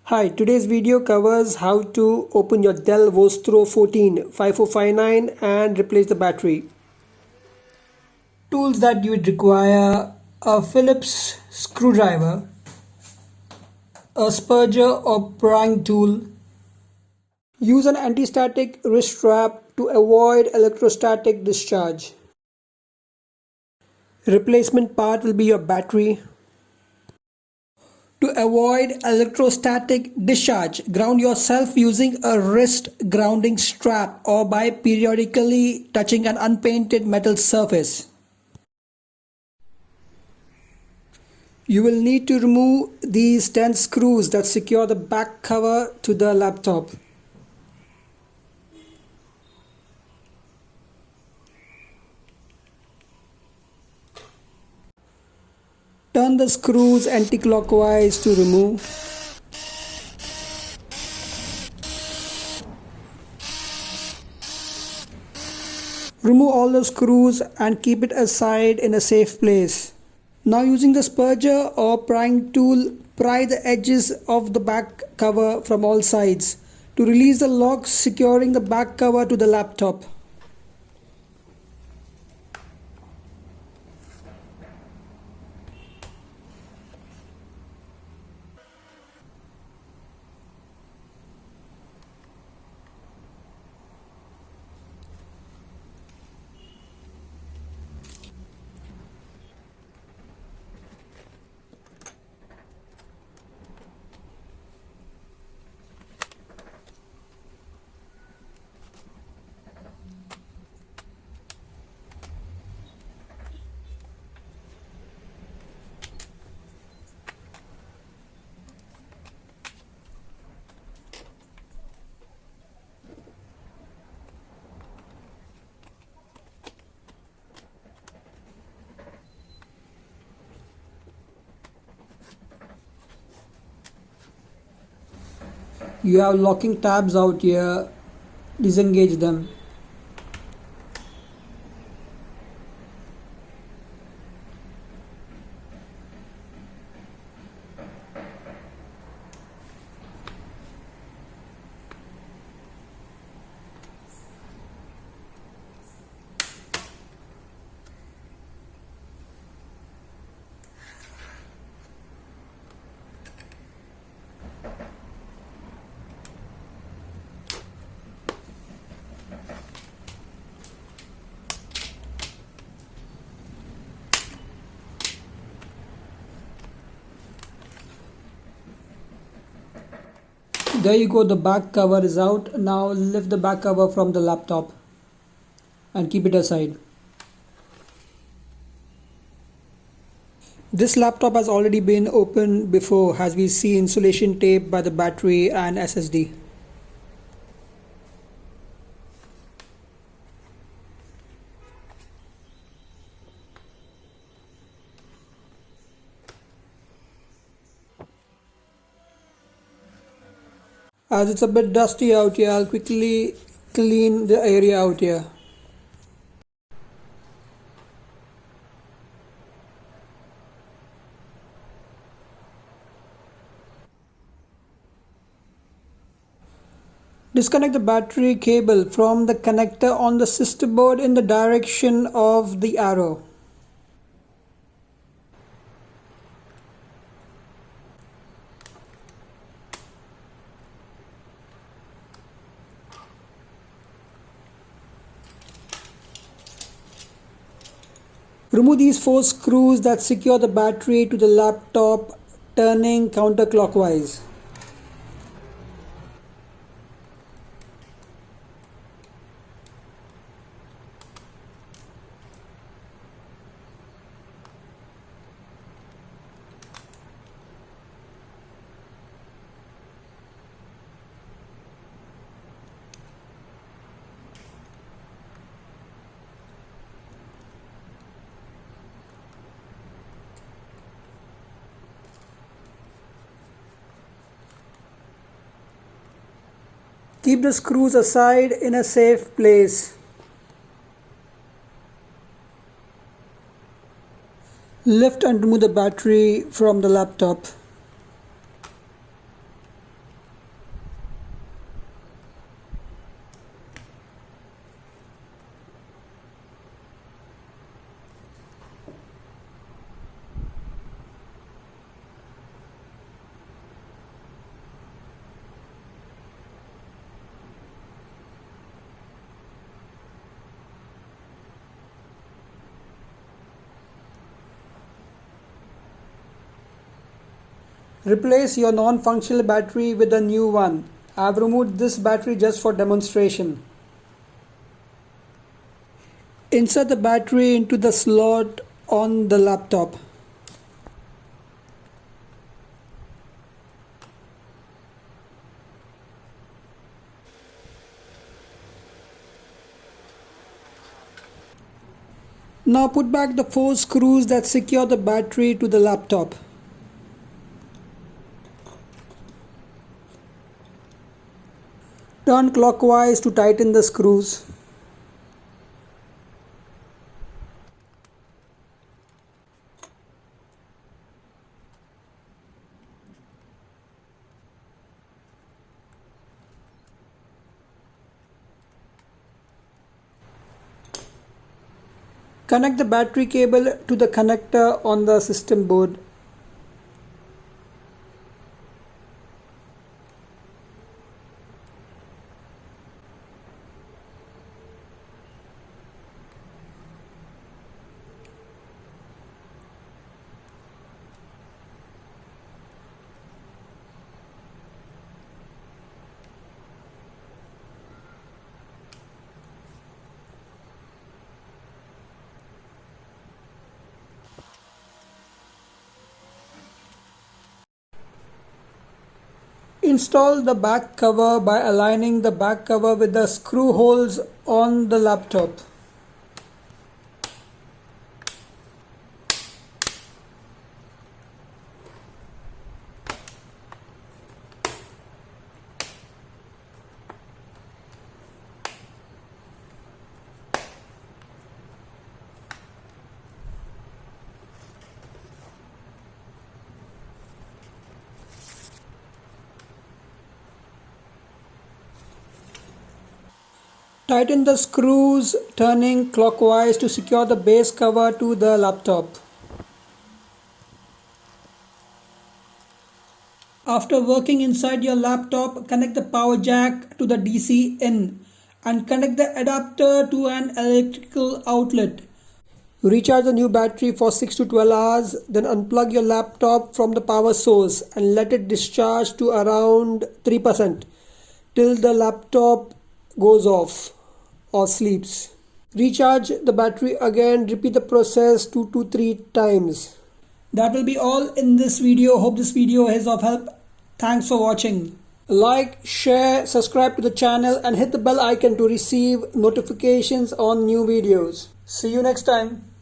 Hi, today's video covers how to open your Dell Vostro 14-5459 and replace the battery. Tools that you would require: a Phillips screwdriver, a Spudger or Prying tool. Use an anti-static wrist strap to avoid electrostatic discharge. Replacement part will be your battery. To avoid electrostatic discharge, ground yourself using a wrist grounding strap or by periodically touching an unpainted metal surface. You will need to remove these 10 screws that secure the back cover to the laptop. Turn the screws anti-clockwise to remove. Remove all the screws and keep it aside in a safe place. Now, using the spudger or prying tool, pry the edges of the back cover from all sides to release the lock securing the back cover to the laptop. You have locking tabs out here, disengage them. There you go, the back cover is out. Now lift the back cover from the laptop and keep it aside. This laptop has already been opened before, as we see insulation tape by the battery and SSD. As it's a bit dusty out here, I'll quickly clean the area out here. Disconnect the battery cable from the connector on the sister board in the direction of the arrow. Remove these 4 screws that secure the battery to the laptop, turning counterclockwise. Keep the screws aside in a safe place. Lift and remove the battery from the laptop. Replace your non-functional battery with a new one. I have removed this battery just for demonstration. Insert the battery into the slot on the laptop. Now put back the 4 screws that secure the battery to the laptop. Turn clockwise to tighten the screws. Connect the battery cable to the connector on the system board. Install the back cover by aligning the back cover with the screw holes on the laptop. Tighten the screws turning clockwise to secure the base cover to the laptop. After working inside your laptop, connect the power jack to the DC in and connect the adapter to an electrical outlet. Recharge the new battery for 6 to 12 hours, then unplug your laptop from the power source and let it discharge to around 3% till the laptop goes off or sleeps. Recharge the battery again, repeat the process 2 to 3 times. That will be all in this video. Hope this video is of help. Thanks for watching. Like, share, subscribe to the channel and hit the bell icon to receive notifications on new videos. See you next time.